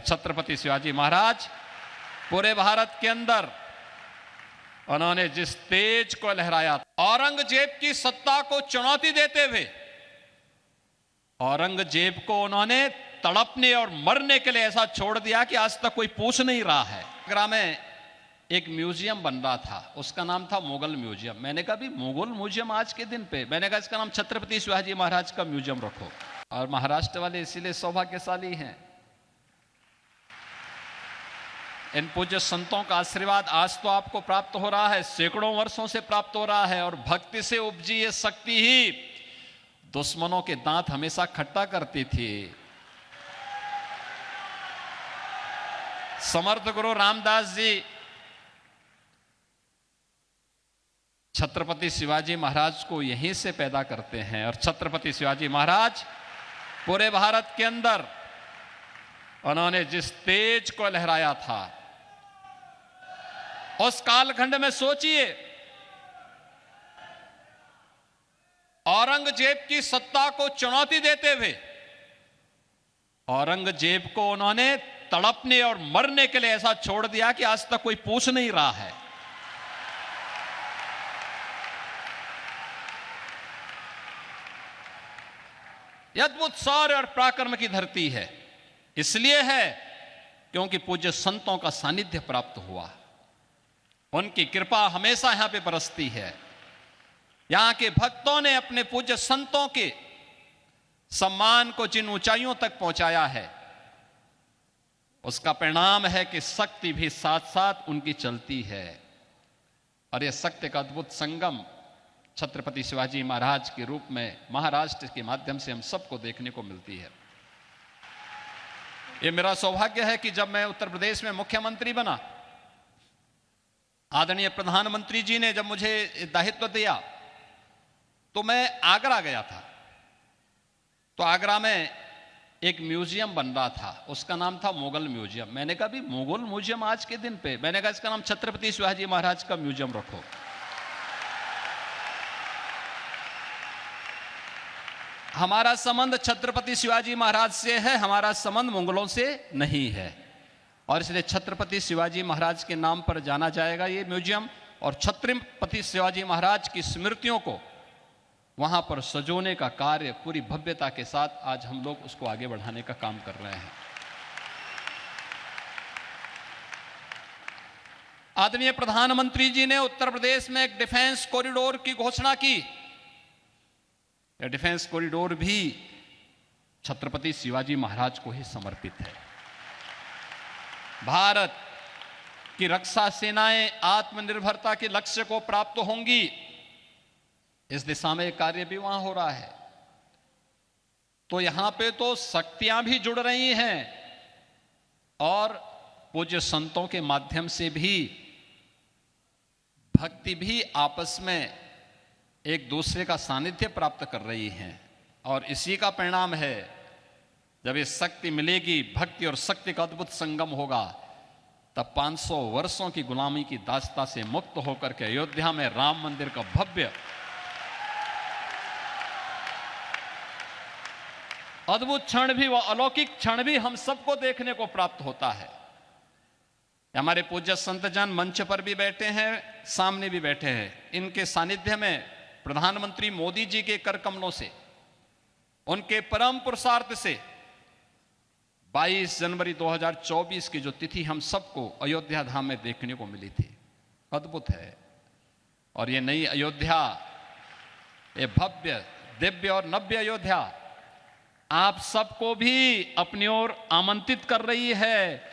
छत्रपति शिवाजी महाराज पूरे भारत के अंदर उन्होंने जिस तेज को लहराया, औरंगजेब की सत्ता को चुनौती देते हुए औरंगजेब को उन्होंने तड़पने और मरने के लिए ऐसा छोड़ दिया कि आज तक कोई पूछ नहीं रहा है। आगरा में एक म्यूजियम बन रहा था, उसका नाम था मुगल म्यूजियम। मैंने कहा भी मुगल म्यूजियम आज के दिन पे, मैंने कहा इसका नाम छत्रपति शिवाजी महाराज का म्यूजियम रखो। और महाराष्ट्र वाले इसीलिए सौभाग्यशाली हैं, इन पूज्य संतों का आशीर्वाद आज तो आपको प्राप्त हो रहा है, सैकड़ों वर्षों से प्राप्त हो रहा है। और भक्ति से उपजी ये शक्ति ही दुश्मनों के दांत हमेशा खट्टा करती थी। समर्थ गुरु रामदास जी छत्रपति शिवाजी महाराज को यहीं से पैदा करते हैं, और छत्रपति शिवाजी महाराज पूरे भारत के अंदर उन्होंने जिस तेज को लहराया था, उस कालखंड में सोचिए, औरंगजेब की सत्ता को चुनौती देते हुए औरंगजेब को उन्होंने तड़पने और मरने के लिए ऐसा छोड़ दिया कि आज तक कोई पूछ नहीं रहा है। यह अद्भुत शौर्य और पराक्रम की धरती है, इसलिए है क्योंकि पूज्य संतों का सानिध्य प्राप्त हुआ, उनकी कृपा हमेशा यहां पे बरसती है। यहां के भक्तों ने अपने पूज्य संतों के सम्मान को जिन ऊंचाइयों तक पहुंचाया है, उसका परिणाम है कि शक्ति भी साथ साथ उनकी चलती है। और यह शक्ति का अद्भुत संगम छत्रपति शिवाजी महाराज के रूप में महाराष्ट्र के माध्यम से हम सबको देखने को मिलती है। यह मेरा सौभाग्य है कि जब मैं उत्तर प्रदेश में मुख्यमंत्री बना, आदरणीय प्रधानमंत्री जी ने जब मुझे दायित्व दिया, तो मैं आगरा गया था। तो आगरा में एक म्यूजियम बन रहा था, उसका नाम था मुगल म्यूजियम। मैंने कहा भी मुगल म्यूजियम आज के दिन पे, मैंने कहा इसका नाम छत्रपति शिवाजी महाराज का म्यूजियम रखो। हमारा संबंध छत्रपति शिवाजी महाराज से है, हमारा संबंध मुगलों से नहीं है, और इसलिए छत्रपति शिवाजी महाराज के नाम पर जाना जाएगा ये म्यूजियम। और छत्रपति शिवाजी महाराज की स्मृतियों को वहां पर सजोने का कार्य पूरी भव्यता के साथ आज हम लोग उसको आगे बढ़ाने का काम कर रहे हैं। आदरणीय प्रधानमंत्री जी ने उत्तर प्रदेश में एक डिफेंस कॉरिडोर की घोषणा की। यह डिफेंस कॉरिडोर भी छत्रपति शिवाजी महाराज को ही समर्पित है। भारत की रक्षा सेनाएं आत्मनिर्भरता के लक्ष्य को प्राप्त होंगी, इस दिशा में कार्य भी वहां हो रहा है। तो यहां पे तो शक्तियां भी जुड़ रही हैं, और पूज्य संतों के माध्यम से भी भक्ति भी आपस में एक दूसरे का सानिध्य प्राप्त कर रही हैं। और इसी का परिणाम है, जब ये शक्ति मिलेगी, भक्ति और शक्ति का अद्भुत संगम होगा, तब 500 वर्षों की गुलामी की दास्ता से मुक्त होकर के अयोध्या में राम मंदिर का भव्य अद्भुत क्षण भी, वह अलौकिक क्षण भी हम सबको देखने को प्राप्त होता है। हमारे पूज्य संतजन मंच पर भी बैठे हैं, सामने भी बैठे हैं। इनके सानिध्य में प्रधानमंत्री मोदी जी के कर कमलों से, उनके परम पुरुषार्थ से 22 जनवरी 2024 की जो तिथि हम सबको अयोध्या धाम में देखने को मिली थी, अद्भुत है। और ये नई अयोध्या, ये भव्य दिव्य और नव्य अयोध्या आप सबको भी अपनी ओर आमंत्रित कर रही है।